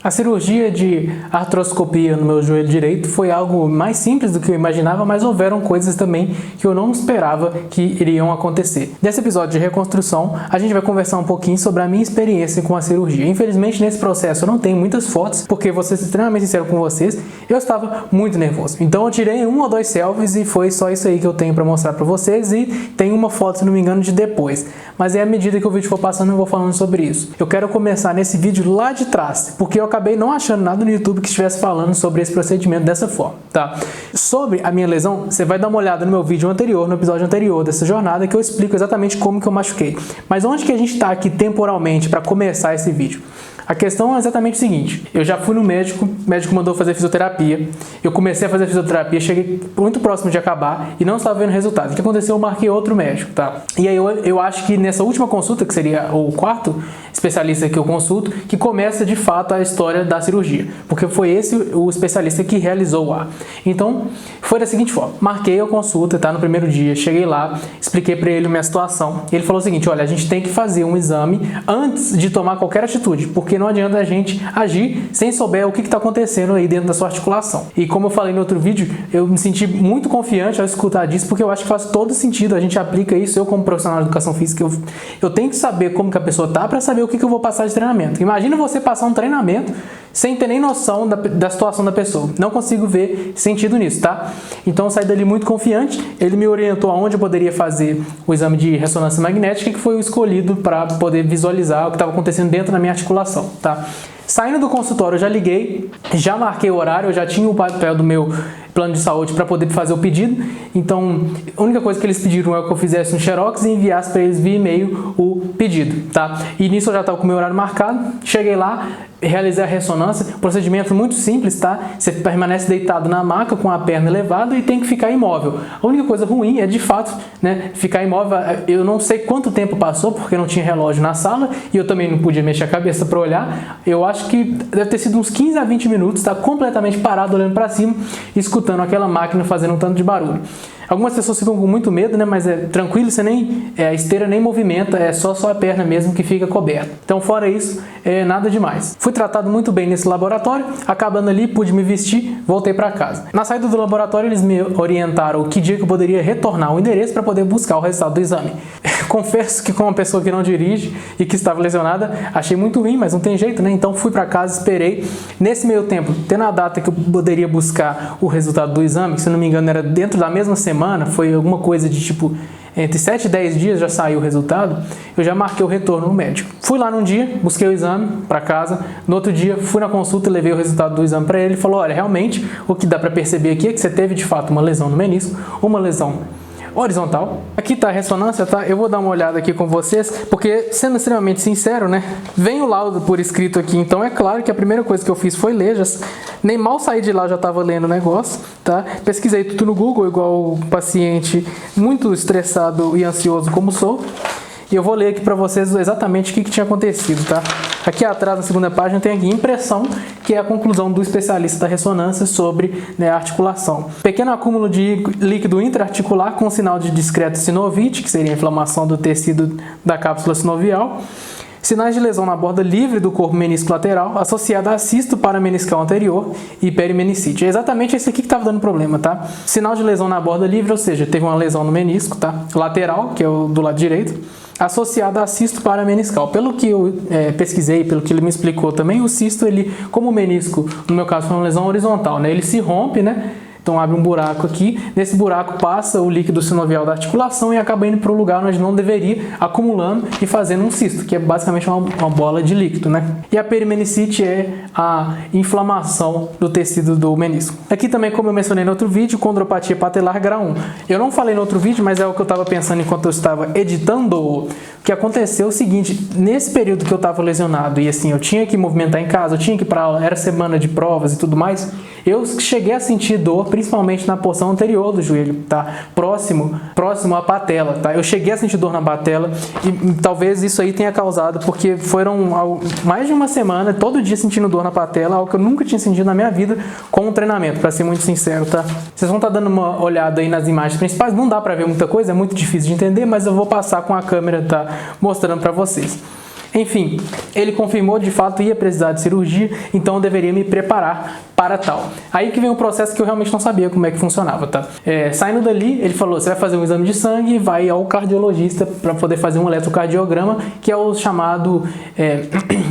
A cirurgia de artroscopia no meu joelho direito foi algo mais simples do que eu imaginava, mas houveram coisas também que eu não esperava que iriam acontecer. Nesse episódio de reconstrução, a gente vai conversar um pouquinho sobre a minha experiência com a cirurgia. Infelizmente, nesse processo eu não tenho muitas fotos, porque vou ser extremamente sincero com vocês, eu estava muito nervoso. Então eu tirei 1 ou 2 selfies e foi só isso aí que eu tenho para mostrar para vocês, e tem uma foto, se não me engano, de depois. Mas à medida que o vídeo for passando, eu vou falando sobre isso. Eu quero começar nesse vídeo lá de trás, porque eu acabei não achando nada no YouTube que estivesse falando sobre esse procedimento dessa forma, tá? Sobre a minha lesão, você vai dar uma olhada no meu vídeo anterior, no episódio anterior dessa jornada, que eu explico exatamente como que eu machuquei. Mas onde que a gente está aqui temporalmente para começar esse vídeo? A questão é exatamente o seguinte: eu já fui no médico, o médico mandou fazer fisioterapia, eu comecei a fazer fisioterapia, cheguei muito próximo de acabar e não estava vendo resultado. O que aconteceu? Eu marquei outro médico, tá? E aí eu acho que nessa última consulta, que seria o 4º especialista que eu consulto, que começa de fato a história da cirurgia, porque foi esse o especialista que realizou a. Então, foi da seguinte forma: marquei a consulta, tá? No primeiro dia, cheguei lá, expliquei para ele a minha situação. Ele falou o seguinte: olha, a gente tem que fazer um exame antes de tomar qualquer atitude, porque não adianta a gente agir sem souber o que está acontecendo aí dentro da sua articulação. E como eu falei no outro vídeo, eu me senti muito confiante ao escutar disso, porque eu acho que faz todo sentido, a gente aplica isso. Eu, como profissional de educação física, eu tenho que saber como que a pessoa tá para saber o que eu vou passar de treinamento. Imagina você passar um treinamento sem ter nem noção da situação da pessoa. Não consigo ver sentido nisso, tá? Então eu saí dali muito confiante. Ele me orientou aonde eu poderia fazer o exame de ressonância magnética, que foi o escolhido para poder visualizar o que estava acontecendo dentro da minha articulação, tá? Saindo do consultório, eu já liguei, já marquei o horário, eu já tinha o papel do meu plano de saúde para poder fazer o pedido. Então, a única coisa que eles pediram é que eu fizesse um xerox e enviasse para eles via e-mail o pedido, tá? E nisso eu já estava com o meu horário marcado, cheguei lá, realizei a ressonância, procedimento muito simples, tá? Você permanece deitado na maca com a perna elevada e tem que ficar imóvel. A única coisa ruim é, de fato, né, ficar imóvel. Eu não sei quanto tempo passou, porque não tinha relógio na sala e eu também não podia mexer a cabeça para olhar. Eu acho que deve ter sido uns 15 a 20 minutos, tá? Completamente parado, olhando para cima, escutando aquela máquina fazendo um tanto de barulho. Algumas pessoas ficam com muito medo, né? Mas é tranquilo, você nem a esteira nem movimenta, é só a perna mesmo que fica coberta. Então, fora isso, nada demais. Fui tratado muito bem nesse laboratório, acabando ali, pude me vestir, voltei para casa. Na saída do laboratório, eles me orientaram que dia que eu poderia retornar ao endereço para poder buscar o resultado do exame. Confesso que, como uma pessoa que não dirige e que estava lesionada, achei muito ruim, mas não tem jeito, né? Então fui para casa, esperei. Nesse meio tempo, tendo a data que eu poderia buscar o resultado do exame, que se não me engano era dentro da mesma semana, foi alguma coisa de tipo entre 7 e 10 dias já saiu o resultado, eu já marquei o retorno no médico. Fui lá num dia, busquei o exame para casa, no outro dia fui na consulta e levei o resultado do exame para ele. Ele falou: olha, realmente o que dá para perceber aqui é que você teve de fato uma lesão no menisco, uma lesão horizontal. Aqui tá a ressonância, tá? Eu vou dar uma olhada aqui com vocês, porque, sendo extremamente sincero, né, vem o laudo por escrito aqui, então é claro que a primeira coisa que eu fiz foi ler, nem mal saí de lá já tava lendo o negócio, tá? Pesquisei tudo no Google, igual o paciente muito estressado e ansioso como sou, e eu vou ler aqui para vocês exatamente o que tinha acontecido, tá? Aqui atrás, na segunda página, tem aqui impressão, que é a conclusão do especialista da ressonância sobre, né, a articulação. Pequeno acúmulo de líquido intraarticular com sinal de discreta sinovite, que seria a inflamação do tecido da cápsula sinovial. Sinais de lesão na borda livre do corpo menisco lateral, associada a cisto parameniscal anterior e perimenicite. É exatamente esse aqui que estava dando problema, tá? Sinal de lesão na borda livre, ou seja, teve uma lesão no menisco, tá? Lateral, que é o do lado direito, associada a cisto parameniscal. Pelo que eu pesquisei, pelo que ele me explicou também, o cisto, ele, como o menisco, no meu caso foi uma lesão horizontal, né? Ele se rompe, né? Então abre um buraco aqui, nesse buraco passa o líquido sinovial da articulação e acaba indo para o lugar onde não deveria, acumulando e fazendo um cisto, que é basicamente uma bola de líquido, né? E a perimenicite é a inflamação do tecido do menisco. Aqui também, como eu mencionei no outro vídeo, condropatia patelar grau 1. Eu não falei no outro vídeo, mas é o que eu estava pensando enquanto eu estava editando. O que aconteceu é o seguinte: nesse período que eu estava lesionado e assim, eu tinha que movimentar em casa, eu tinha que ir para aula, era semana de provas e tudo mais, eu cheguei a sentir dor, principalmente na porção anterior do joelho, tá? Próximo à patela, tá? Eu cheguei a sentir dor na patela e talvez isso aí tenha causado, porque foram mais de uma semana, todo dia sentindo dor na patela, algo que eu nunca tinha sentido na minha vida com o treinamento, para ser muito sincero, tá? Vocês vão estar dando uma olhada aí nas imagens principais, não dá para ver muita coisa, é muito difícil de entender, mas eu vou passar com a câmera, tá? Mostrando para vocês. Enfim, ele confirmou de fato ia precisar de cirurgia, então eu deveria me preparar para tal. Aí que vem um processo que eu realmente não sabia como é que funcionava, tá? Saindo dali, ele falou, você vai fazer um exame de sangue e vai ao cardiologista para poder fazer um eletrocardiograma, que é o chamado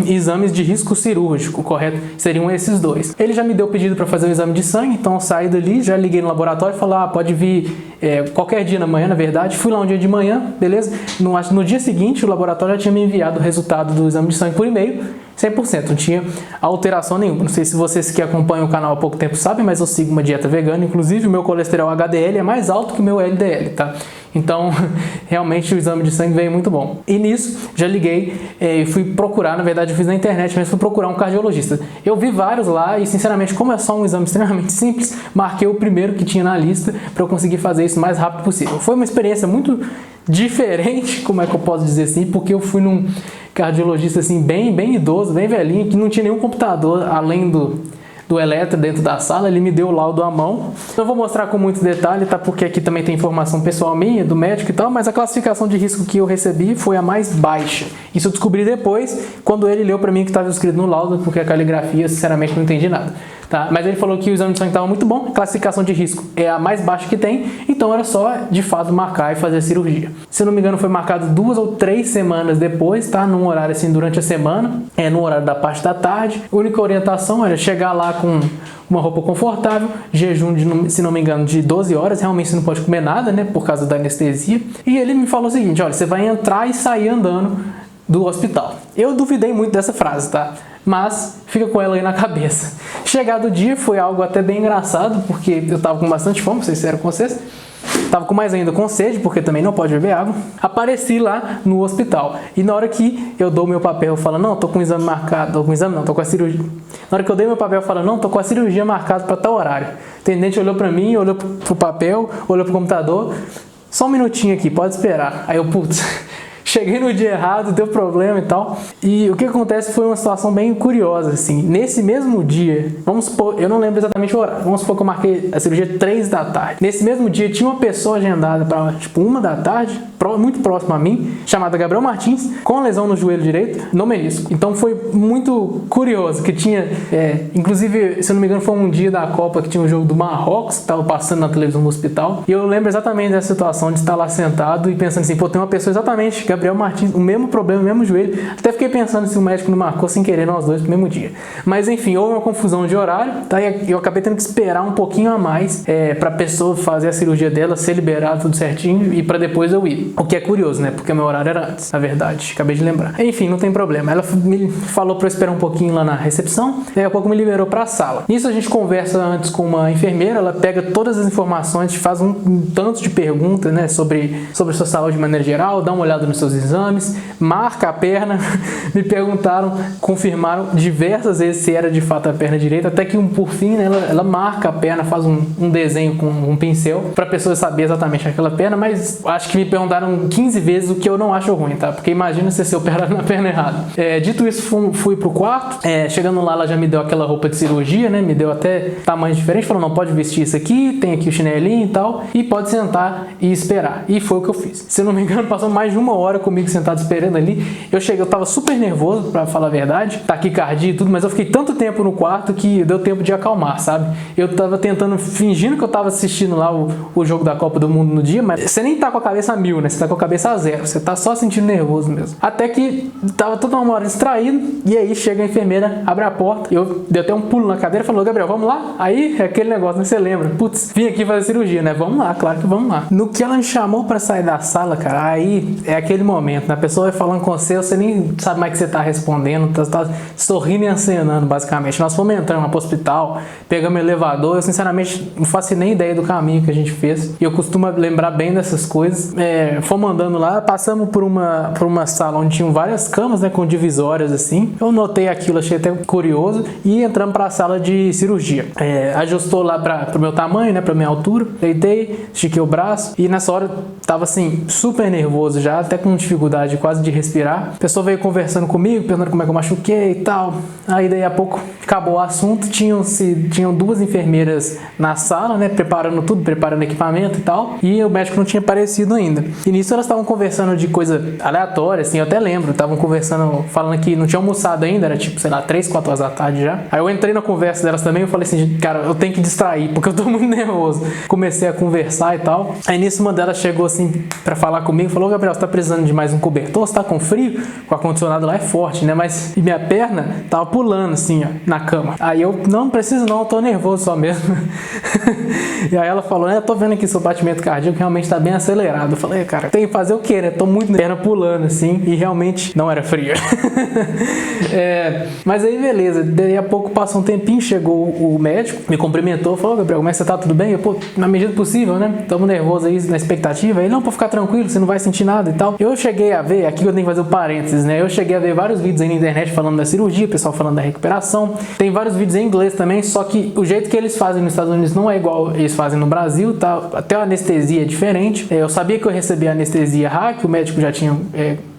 exames de risco cirúrgico, correto? Seriam esses dois. Ele já me deu o pedido para fazer o exame de sangue, então eu saí dali, já liguei no laboratório e falei, pode vir qualquer dia na manhã, na verdade. Fui lá um dia de manhã, beleza? No dia seguinte, o laboratório já tinha me enviado o resultado do exame de sangue por e-mail, 100%, não tinha alteração nenhuma. Não sei se vocês que acompanham o canal há pouco tempo sabem, mas eu sigo uma dieta vegana, inclusive o meu colesterol HDL é mais alto que o meu LDL, tá? Então, realmente o exame de sangue veio muito bom. E nisso, já liguei e fui procurar, na verdade eu fiz na internet, mas fui procurar um cardiologista. Eu vi vários lá e, sinceramente, como é só um exame extremamente simples, marquei o primeiro que tinha na lista para eu conseguir fazer isso o mais rápido possível. Foi uma experiência muito diferente, como é que eu posso dizer assim, porque eu fui num cardiologista assim bem idoso, bem velhinho, que não tinha nenhum computador além do eletro dentro da sala. Ele me deu o laudo à mão. Não vou mostrar com muito detalhe, tá? Porque aqui também tem informação pessoal minha, do médico e tal, mas a classificação de risco que eu recebi foi a mais baixa. Isso eu descobri depois, quando ele leu pra mim que estava escrito no laudo, porque a caligrafia, sinceramente, não entendi nada. Tá? Mas ele falou que o exame de sangue estava muito bom, a classificação de risco é a mais baixa que tem, então era só, de fato, marcar e fazer a cirurgia. Se não me engano, foi marcado 2 ou 3 semanas depois, tá? Num horário assim, durante a semana, no horário da parte da tarde. A única orientação era chegar lá com uma roupa confortável, jejum, se não me engano, de 12 horas, realmente você não pode comer nada, né, por causa da anestesia. E ele me falou o seguinte, olha, você vai entrar e sair andando do hospital. Eu duvidei muito dessa frase, tá? Mas fica com ela aí na cabeça. Chegado o dia, foi algo até bem engraçado, porque eu tava com bastante fome, vocês disseram com vocês. Tava com mais ainda com sede, porque também não pode beber água. Apareci lá no hospital. E na hora que eu dou meu papel, eu falo, não, tô com o exame marcado. Tô com o exame não, tô com a cirurgia. Na hora que eu dei meu papel, eu falo, não, tô com a cirurgia marcada para tal horário. O atendente olhou pra mim, olhou pro papel, olhou pro computador. Só um minutinho aqui, pode esperar. Aí eu, putz... Cheguei no dia errado, deu problema e tal. E o que acontece foi uma situação bem curiosa, assim. Nesse mesmo dia, vamos supor, eu não lembro exatamente o horário, vamos supor que eu marquei a cirurgia 3 da tarde. Nesse mesmo dia, tinha uma pessoa agendada para, 1 da tarde, muito próximo a mim, chamada Gabriel Martins, com lesão no joelho direito, no menisco. Então foi muito curioso, que tinha, inclusive, se eu não me engano, foi um dia da Copa que tinha um jogo do Marrocos, que estava passando na televisão do hospital. E eu lembro exatamente dessa situação de estar lá sentado e pensando assim, pô, tem uma pessoa exatamente, Gabriel Martins, o mesmo problema, o mesmo joelho. Até fiquei pensando se o médico não marcou sem querer nós dois no mesmo dia. Mas enfim, houve uma confusão de horário, tá? E eu acabei tendo que esperar um pouquinho a mais para a pessoa fazer a cirurgia dela, ser liberada tudo certinho e para depois eu ir. O que é curioso, né? Porque o meu horário era antes, na verdade. Acabei de lembrar. Enfim, não tem problema. Ela me falou para eu esperar um pouquinho lá na recepção. Daqui a pouco me liberou para a sala. Nisso a gente conversa antes com uma enfermeira. Ela pega todas as informações, faz um tanto de perguntas, né? Sobre a sua saúde de maneira geral, dá uma olhada nos seus exames, marca a perna. Me perguntaram, confirmaram diversas vezes se era de fato a perna direita, até que por fim, né, ela marca a perna, faz um desenho com um pincel para a pessoa saber exatamente aquela perna, mas acho que me perguntaram 15 vezes, o que eu não acho ruim, tá? Porque imagina se você operar na perna errada. Dito isso, fui pro quarto, chegando lá, ela já me deu aquela roupa de cirurgia, né? Me deu até tamanho diferente, falou, não, pode vestir isso aqui, tem aqui o chinelinho e tal, e pode sentar e esperar. E foi o que eu fiz. Se eu não me engano, passou mais de 1 hora comigo sentado esperando ali. Eu tava super nervoso, pra falar a verdade, taquicardia e tudo, mas eu fiquei tanto tempo no quarto que deu tempo de acalmar, sabe? Eu tava tentando, fingindo que eu tava assistindo lá o jogo da Copa do Mundo no dia, mas você nem tá com a cabeça a 1000, né? Você tá com a cabeça a 0, você tá só sentindo nervoso mesmo. Até que tava toda uma hora distraído, e aí chega a enfermeira, abre a porta, eu dei até um pulo na cadeira e falou, Gabriel, vamos lá? Aí é aquele negócio, né? Você lembra? Putz, vim aqui fazer cirurgia, né? Vamos lá, claro que vamos lá. No que ela me chamou pra sair da sala, cara, aí é aquele momento, né? A pessoa vai falando com você nem sabe mais que você tá respondendo, tá sorrindo e acenando, basicamente. Nós fomos entrando pro hospital, pegamos o elevador, eu sinceramente não faço nem ideia do caminho que a gente fez, e eu costumo lembrar bem dessas coisas. Fomos andando lá, passamos por uma sala onde tinham várias camas, né, com divisórias assim. Eu notei aquilo, achei até curioso, e entramos para a sala de cirurgia. Ajustou lá pro meu tamanho, né, pra minha altura, deitei, estiquei o braço, e nessa hora tava assim, super nervoso já, até com dificuldade quase de respirar. A pessoa veio conversando comigo, perguntando como é que eu machuquei e tal. Aí daí a pouco acabou o assunto, tinham 2 enfermeiras na sala, né, preparando tudo, preparando equipamento e tal, e o médico não tinha aparecido ainda. E nisso elas estavam conversando de coisa aleatória, assim, eu até lembro, estavam conversando, falando que não tinha almoçado ainda, era tipo, sei lá, 3, 4 horas da tarde já. Aí eu entrei na conversa delas também, eu falei assim, cara, eu tenho que distrair, porque eu tô muito nervoso. Comecei a conversar e tal. Aí nisso uma delas chegou assim pra falar comigo, falou: Gabriel, você tá precisando de mais um cobertor? Você tá com frio? O ar-condicionado lá é forte, né? Mas minha perna tava pulando assim, ó, na cama. Aí eu, não preciso não, eu tô nervoso só mesmo. E aí ela falou: eu tô vendo aqui seu batimento cardíaco realmente tá bem acelerado. Eu falei: cara, tem que fazer o quê, né? Tô muito perna pulando assim, e realmente não era frio. Mas aí beleza, daí a pouco passou um tempinho, chegou o médico, me cumprimentou, falou: Gabriel, como é que você tá? Tudo bem? Eu, pô, na medida do possível, né? Tamo nervoso aí na expectativa. Ele: não, pra ficar tranquilo, você não vai sentir nada e tal. Eu cheguei a ver, aqui eu tenho que fazer o parênteses, né? Eu cheguei a ver vários vídeos aí na internet falando da cirurgia, pessoal falando da recuperação. Tem vários vídeos em inglês também, só que o jeito que eles fazem nos Estados Unidos não é igual eles fazem no Brasil, tá? Até a anestesia é diferente. Eu sabia que eu recebia anestesia RAC, o médico já tinha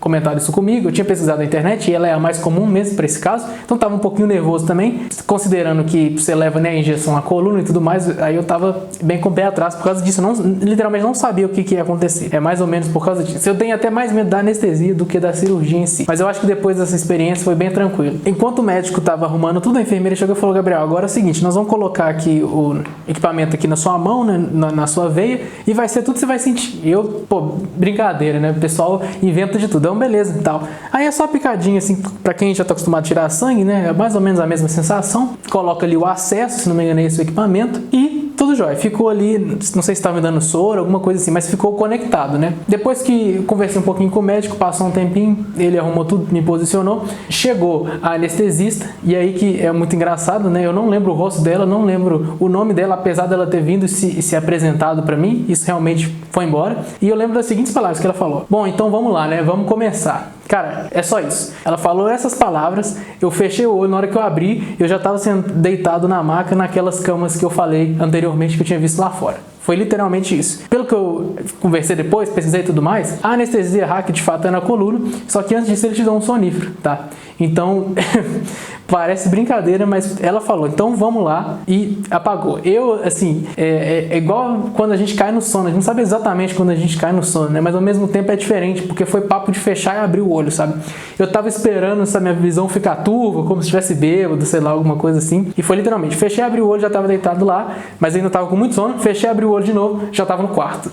comentado isso comigo, eu tinha pesquisado na internet e ela é a mais comum mesmo para esse caso, então tava um pouquinho nervoso também, considerando que você leva, né, a injeção à coluna e tudo mais, aí eu tava bem com o pé atrás por causa disso, eu literalmente não sabia o que ia acontecer, é mais ou menos por causa disso. Eu tenho até mais medo da anestesia do que da cirurgia em si, mas eu acho que depois dessa experiência foi bem tranquilo. Enquanto o médico tava arrumando tudo, a enfermeira chegou e falou: Gabriel, agora é o seguinte, nós vamos colocar aqui o equipamento aqui na sua mão, né, na sua veia, e vai ser tudo que você vai sentir. E eu, pô, brincadeira, né, o pessoal inventa de tudo, então beleza e tal. Aí é só picadinha assim, pra quem já tá acostumado a tirar sangue, né, é mais ou menos a mesma sensação. Coloca ali o acesso, se não me engano é esse o equipamento, e tudo jóia. Ficou ali, não sei se estava me dando soro, alguma coisa assim, mas ficou conectado, né. Depois que conversei um pouquinho com o médico, passou um tempinho, ele arrumou tudo, me posicionou, chegou a anestesista, e aí que é muito engraçado, né, eu não lembro o rosto dela, não lembro o nome dela, apesar dela ter vindo e se apresentado pra mim, isso realmente foi embora. E eu lembro das seguintes palavras que ela falou: bom, então vamos lá, né, vamos começar. Cara, é só isso. Ela falou essas palavras, eu fechei o olho, na hora que eu abri, eu já estava sendo deitado na maca, naquelas camas que eu falei anteriormente que eu tinha visto lá fora. Foi literalmente isso. Pelo que eu conversei depois, pesquisei e tudo mais, a anestesia RAC de fato é na coluna, só que antes disso ele te dá um sonífero, tá? Então, parece brincadeira, mas ela falou: então vamos lá, e apagou. Eu, assim, é igual quando a gente cai no sono, a gente não sabe exatamente quando a gente cai no sono, né? Mas ao mesmo tempo é diferente, porque foi papo de fechar e abrir o olho, sabe? Eu tava esperando essa minha visão ficar turva, como se estivesse bêbado, sei lá, alguma coisa assim, e foi literalmente, fechei, abri o olho, já tava deitado lá, mas ainda tava com muito sono, fechei, abri o olho de novo, já tava no quarto.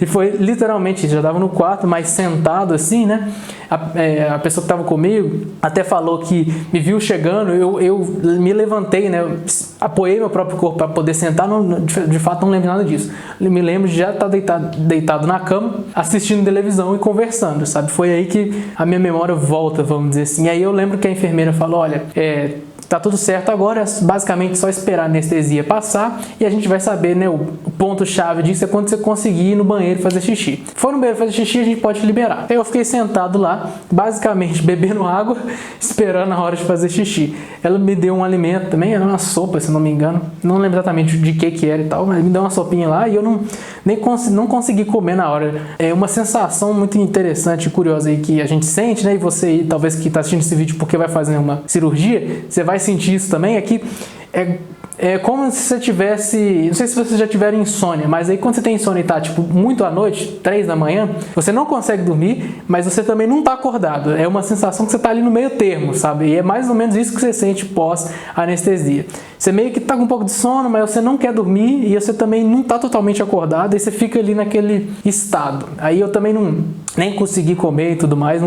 E foi literalmente isso, já tava no quarto, mas sentado assim, né? A pessoa que tava comigo até falou que me viu chegando, eu me levantei, né? Apoiei meu próprio corpo para poder sentar, de fato não lembro nada disso. Eu me lembro de já estar deitado na cama, assistindo televisão e conversando, sabe? Foi aí que a minha memória volta, vamos dizer assim. E aí eu lembro que a enfermeira falou: olha, tá tudo certo agora, é basicamente só esperar a anestesia passar e a gente vai saber, né, o ponto-chave disso é quando você conseguir ir no banheiro fazer xixi. For no banheiro fazer xixi, a gente pode liberar. Aí eu fiquei sentado lá, basicamente bebendo água, esperando a hora de fazer xixi. Ela me deu um alimento também, era uma sopa, se não me engano. Não lembro exatamente de que era e tal, mas me deu uma sopinha lá e eu não consegui comer na hora. É uma sensação muito interessante e curiosa aí que a gente sente, né, e você aí, talvez que tá assistindo esse vídeo porque vai fazer uma cirurgia, você vai sentir isso também, aqui é como se você tivesse, não sei se vocês já tiveram insônia, mas aí quando você tem insônia e tá tipo muito à noite, 3 da manhã, você não consegue dormir, mas você também não tá acordado, é uma sensação que você tá ali no meio termo, sabe, e é mais ou menos isso que você sente pós anestesia. Você meio que tá com um pouco de sono, mas você não quer dormir e você também não tá totalmente acordado e você fica ali naquele estado. Aí eu também nem consegui comer e tudo mais,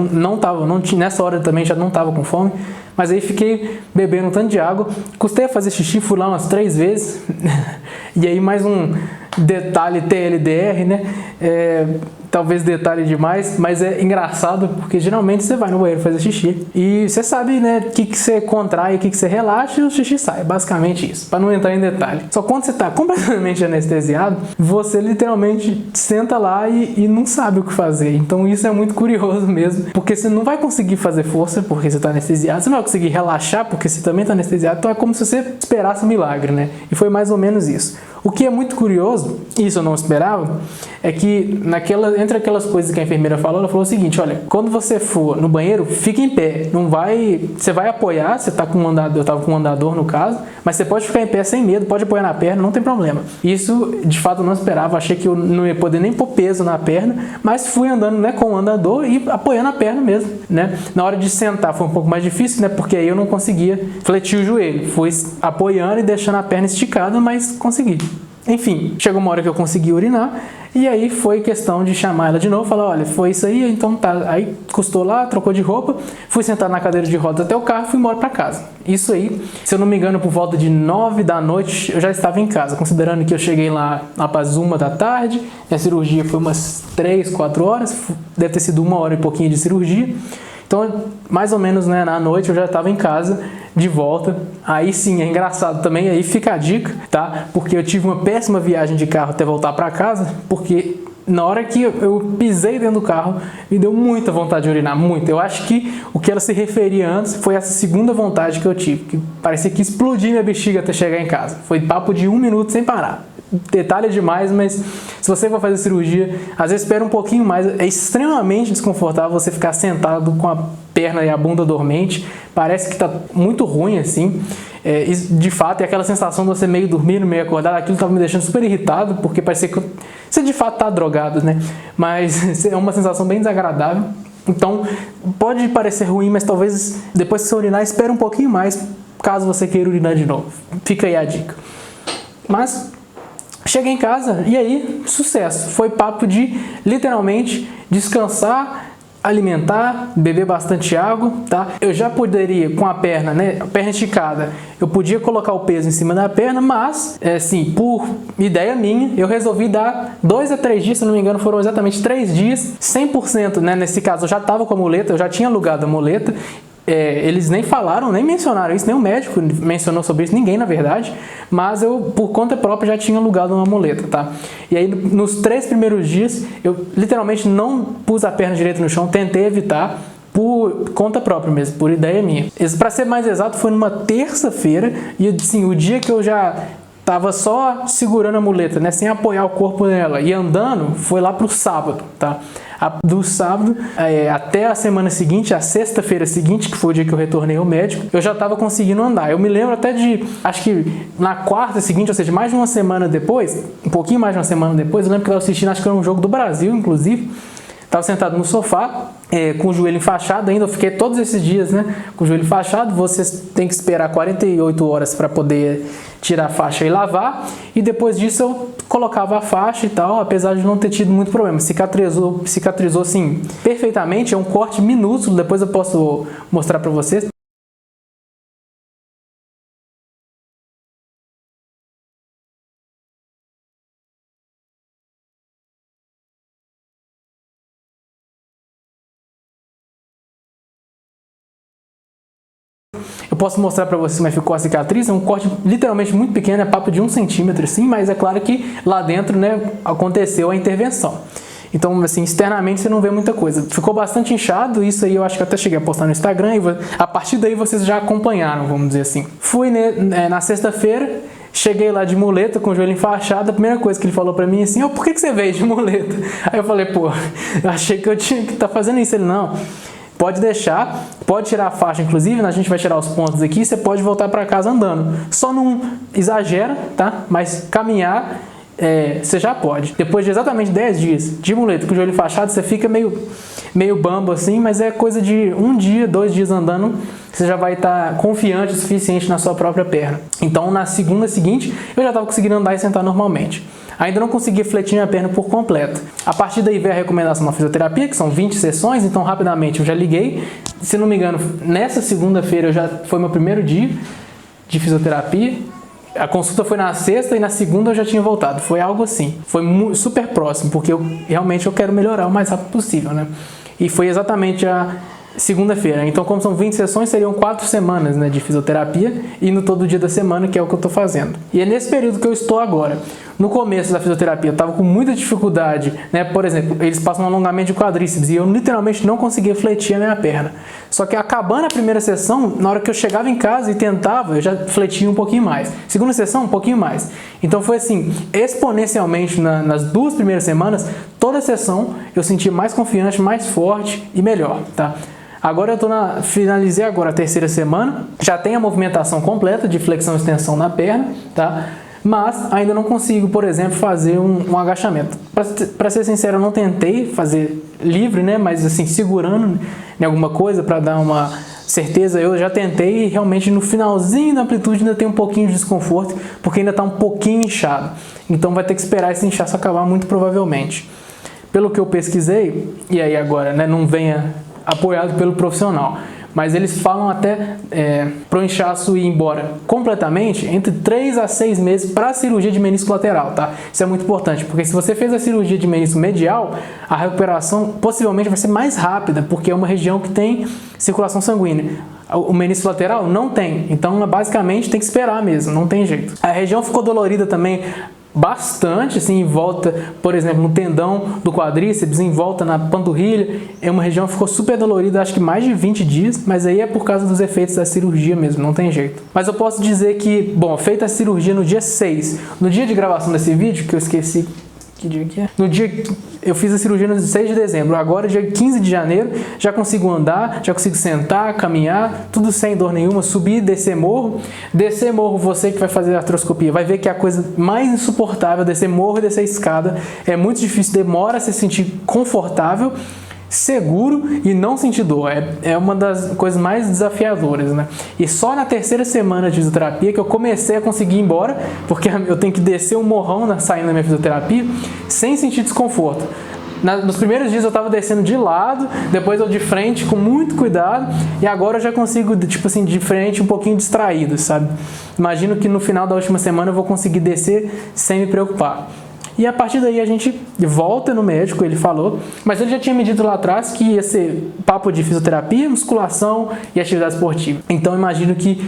nessa hora eu também já não tava com fome, mas aí fiquei bebendo um tanto de água, custei a fazer xixi, fui lá umas 3 vezes, e aí mais um detalhe TLDR, né, talvez detalhe demais, mas é engraçado porque geralmente você vai no banheiro fazer xixi e você sabe, né, o que você contrai, o que você relaxa e o xixi sai, basicamente isso, para não entrar em detalhe. Só quando você está completamente anestesiado, você literalmente senta lá e não sabe o que fazer, então isso é muito curioso mesmo, porque você não vai conseguir fazer força porque você está anestesiado, você não vai conseguir relaxar porque você também está anestesiado, então é como se você esperasse um milagre, né, e foi mais ou menos isso. O que é muito curioso, isso eu não esperava, é que entre aquelas coisas que a enfermeira falou, ela falou o seguinte: olha, quando você for no banheiro, fique em pé. Não vai... Você vai apoiar, você tá com um andador, eu tava com um andador no caso, mas você pode ficar em pé sem medo, pode apoiar na perna, não tem problema. Isso, de fato, eu não esperava. Achei que eu não ia poder nem pôr peso na perna, mas fui andando, né, com o andador e apoiando a perna mesmo, né? Na hora de sentar foi um pouco mais difícil, né, porque aí eu não conseguia fletir o joelho. Fui apoiando e deixando a perna esticada, mas consegui. Enfim, chegou uma hora que eu consegui urinar, e aí foi questão de chamar ela de novo, falar: olha, foi isso aí, então tá. Aí custou lá, trocou de roupa, fui sentar na cadeira de rodas até o carro e fui embora pra casa. Isso aí, se eu não me engano, por volta de 9 da noite eu já estava em casa, considerando que eu cheguei lá para as 1 da tarde, a cirurgia foi umas 3, 4 horas, deve ter sido 1 hora e pouquinho de cirurgia. Então, mais ou menos, né, na noite eu já estava em casa, de volta. Aí sim, é engraçado também, aí fica a dica, tá? Porque eu tive uma péssima viagem de carro até voltar para casa, porque na hora que eu pisei dentro do carro, me deu muita vontade de urinar, muito. Eu acho que o que ela se referia antes foi essa segunda vontade que eu tive, que parecia que explodia minha bexiga até chegar em casa. Foi papo de 1 minuto sem parar. Detalhe demais, mas se você for fazer cirurgia, às vezes espera um pouquinho mais. É extremamente desconfortável você ficar sentado com a perna e a bunda dormente. Parece que tá muito ruim assim. De fato, é aquela sensação de você meio dormindo, meio acordado. Aquilo estava me deixando super irritado, porque parecia que você de fato tá drogado, né? Mas é uma sensação bem desagradável. Então, pode parecer ruim, mas talvez depois que você urinar, espere um pouquinho mais, caso você queira urinar de novo. Fica aí a dica. Mas cheguei em casa e aí, sucesso. Foi papo de, literalmente, descansar, alimentar, beber bastante água, tá? Eu já poderia, com a perna, né, a perna esticada, eu podia colocar o peso em cima da perna, mas, assim, por ideia minha, eu resolvi dar 2 a 3 dias, se não me engano, foram exatamente 3 dias, 100%, né? Nesse caso, eu já estava com a muleta, eu já tinha alugado a muleta. Eles nem falaram, nem mencionaram isso, nem o médico mencionou sobre isso, ninguém na verdade, mas eu por conta própria já tinha alugado uma muleta, tá? E aí nos 3 primeiros dias eu literalmente não pus a perna direita no chão, tentei evitar por conta própria mesmo, por ideia minha. Para ser mais exato, foi numa terça-feira e assim, o dia que eu já tava só segurando a muleta, né, sem apoiar o corpo nela e andando, foi lá pro sábado, tá? Do sábado até a semana seguinte, a sexta-feira seguinte, que foi o dia que eu retornei ao médico, eu já estava conseguindo andar. Eu me lembro até de, acho que na quarta seguinte, ou seja, mais de uma semana depois, um pouquinho mais de uma semana depois, eu lembro que eu estava assistindo, acho que era um jogo do Brasil, inclusive, estava sentado no sofá, com o joelho enfaixado ainda, eu fiquei todos esses dias, né, com o joelho enfaixado. Você tem que esperar 48 horas para poder tirar a faixa e lavar, e depois disso eu colocava a faixa e tal, apesar de não ter tido muito problema. Cicatrizou assim, perfeitamente, é um corte minúsculo, depois eu posso mostrar para vocês. Eu posso mostrar para vocês como ficou a cicatriz, é um corte literalmente muito pequeno, é papo de 1 centímetro assim, mas é claro que lá dentro, né, aconteceu a intervenção. Então, assim, externamente você não vê muita coisa. Ficou bastante inchado, isso aí eu acho que eu até cheguei a postar no Instagram, e a partir daí vocês já acompanharam, vamos dizer assim. Fui, né, na sexta-feira, cheguei lá de muleta, com o joelho enfaixado, a primeira coisa que ele falou pra mim assim: por que você veio de muleta? Aí eu falei: pô, eu achei que eu tinha que estar fazendo isso. Ele: não, pode deixar, pode tirar a faixa, inclusive, a gente vai tirar os pontos aqui, você pode voltar para casa andando. Só não exagera, tá? Mas caminhar, você já pode. Depois de exatamente 10 dias de muleta com o joelho enfaixado, você fica meio bambo assim, mas é coisa de 1 dia, 2 dias andando, você já vai estar confiante o suficiente na sua própria perna. Então, na segunda seguinte, eu já estava conseguindo andar e sentar normalmente. Ainda não consegui fletir minha perna por completo. A partir daí veio a recomendação da fisioterapia, que são 20 sessões, então rapidamente eu já liguei. Se não me engano, nessa segunda-feira foi meu primeiro dia de fisioterapia. A consulta foi na sexta e na segunda eu já tinha voltado. Foi algo assim. Foi super próximo, porque realmente eu quero melhorar o mais rápido possível, né? E foi exatamente a segunda-feira. Então, como são 20 sessões, seriam 4 semanas, né, de fisioterapia, e no todo dia da semana, que é o que eu estou fazendo. E é nesse período que eu estou agora. No começo da fisioterapia, eu estava com muita dificuldade, né? Por exemplo, eles passam um alongamento de quadríceps e eu literalmente não conseguia fletir a minha perna. Só que acabando a primeira sessão, na hora que eu chegava em casa e tentava, eu já fletia um pouquinho mais. Segunda sessão, um pouquinho mais. Então foi assim, exponencialmente nas 2 primeiras semanas, toda sessão eu senti mais confiante, mais forte e melhor, tá? Agora eu finalizei agora a terceira semana, já tenho a movimentação completa de flexão e extensão na perna, tá? Mas ainda não consigo, por exemplo, fazer um agachamento. Para ser sincero, eu não tentei fazer livre, né? Mas assim, segurando em alguma coisa para dar uma certeza, eu já tentei e realmente no finalzinho da amplitude ainda tem um pouquinho de desconforto, porque ainda está um pouquinho inchado. Então vai ter que esperar esse inchaço acabar muito provavelmente. Pelo que eu pesquisei, e aí agora, né, não venha apoiado pelo profissional, mas eles falam até para o inchaço ir embora completamente entre 3 a 6 meses para a cirurgia de menisco lateral, tá? Isso é muito importante, porque se você fez a cirurgia de menisco medial, a recuperação possivelmente vai ser mais rápida, porque é uma região que tem circulação sanguínea. O menisco lateral não tem, então basicamente tem que esperar mesmo, não tem jeito. A região ficou dolorida também bastante, assim, em volta, por exemplo, no tendão do quadríceps, em volta na panturrilha, é uma região que ficou super dolorida, acho que mais de 20 dias, mas aí é por causa dos efeitos da cirurgia mesmo, não tem jeito. Mas eu posso dizer que, bom, feita a cirurgia no dia 6, no dia de gravação desse vídeo, que eu esqueci que dia que é? No dia que eu fiz a cirurgia no 6 de dezembro, agora dia 15 de janeiro, já consigo andar, já consigo sentar, caminhar, tudo sem dor nenhuma, subir, descer morro. Descer morro, você que vai fazer a artroscopia, vai ver que é a coisa mais insuportável, descer morro e descer escada. É muito difícil, demora a se sentir confortável, seguro e não sentir dor. É uma das coisas mais desafiadoras, né? E só na terceira semana de fisioterapia que eu comecei a conseguir ir embora, porque eu tenho que descer um morrão saindo da minha fisioterapia sem sentir desconforto. Nos primeiros dias eu estava descendo de lado, depois eu de frente com muito cuidado, e agora eu já consigo, tipo assim, de frente um pouquinho distraído, sabe? Imagino que no final da última semana eu vou conseguir descer sem me preocupar. E a partir daí a gente volta no médico, ele falou, mas ele já tinha me dito lá atrás que ia ser papo de fisioterapia, musculação e atividade esportiva. Então imagino que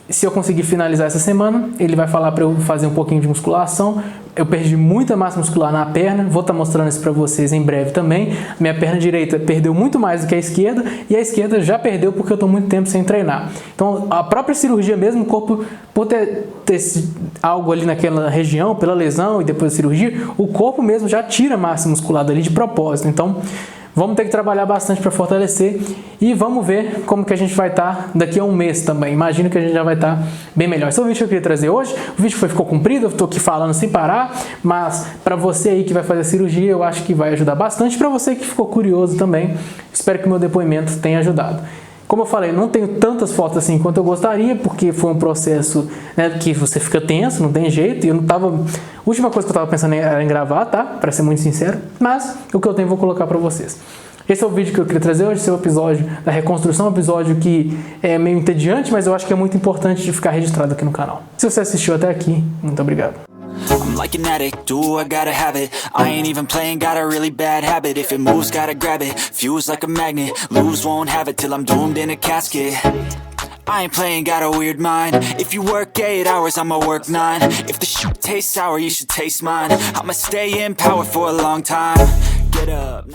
se eu conseguir finalizar essa semana, ele vai falar para eu fazer um pouquinho de musculação. Eu perdi muita massa muscular na perna, vou estar mostrando isso para vocês em breve também. Minha perna direita perdeu muito mais do que a esquerda, e a esquerda já perdeu porque eu estou muito tempo sem treinar. Então a própria cirurgia mesmo, o corpo, por ter algo ali naquela região, pela lesão e depois da cirurgia, o corpo mesmo já tira massa muscular dali de propósito. Então vamos ter que trabalhar bastante para fortalecer e vamos ver como que a gente vai estar daqui a um mês também. Imagino que a gente já vai estar bem melhor. Esse é o vídeo que eu queria trazer hoje. O vídeo ficou comprido, eu estou aqui falando sem parar, mas para você aí que vai fazer a cirurgia, eu acho que vai ajudar bastante. Para você que ficou curioso também, espero que o meu depoimento tenha ajudado. Como eu falei, não tenho tantas fotos assim quanto eu gostaria, porque foi um processo, né, que você fica tenso, não tem jeito, e eu não tava... A última coisa que eu tava pensando era em gravar, tá? Para ser muito sincero, mas o que eu tenho eu vou colocar para vocês. Esse é o vídeo que eu queria trazer hoje, esse é o episódio da reconstrução, um episódio que é meio entediante, mas eu acho que é muito importante de ficar registrado aqui no canal. Se você assistiu até aqui, muito obrigado. I'm like an addict, do I gotta have it. I ain't even playing, got a really bad habit. If it moves, gotta grab it, fuse like a magnet. Lose, won't have it till I'm doomed in a casket. I ain't playing, got a weird mind. If you work 8 hours, I'ma work 9. If the shoot tastes sour, you should taste mine. I'ma stay in power for a long time. Get up.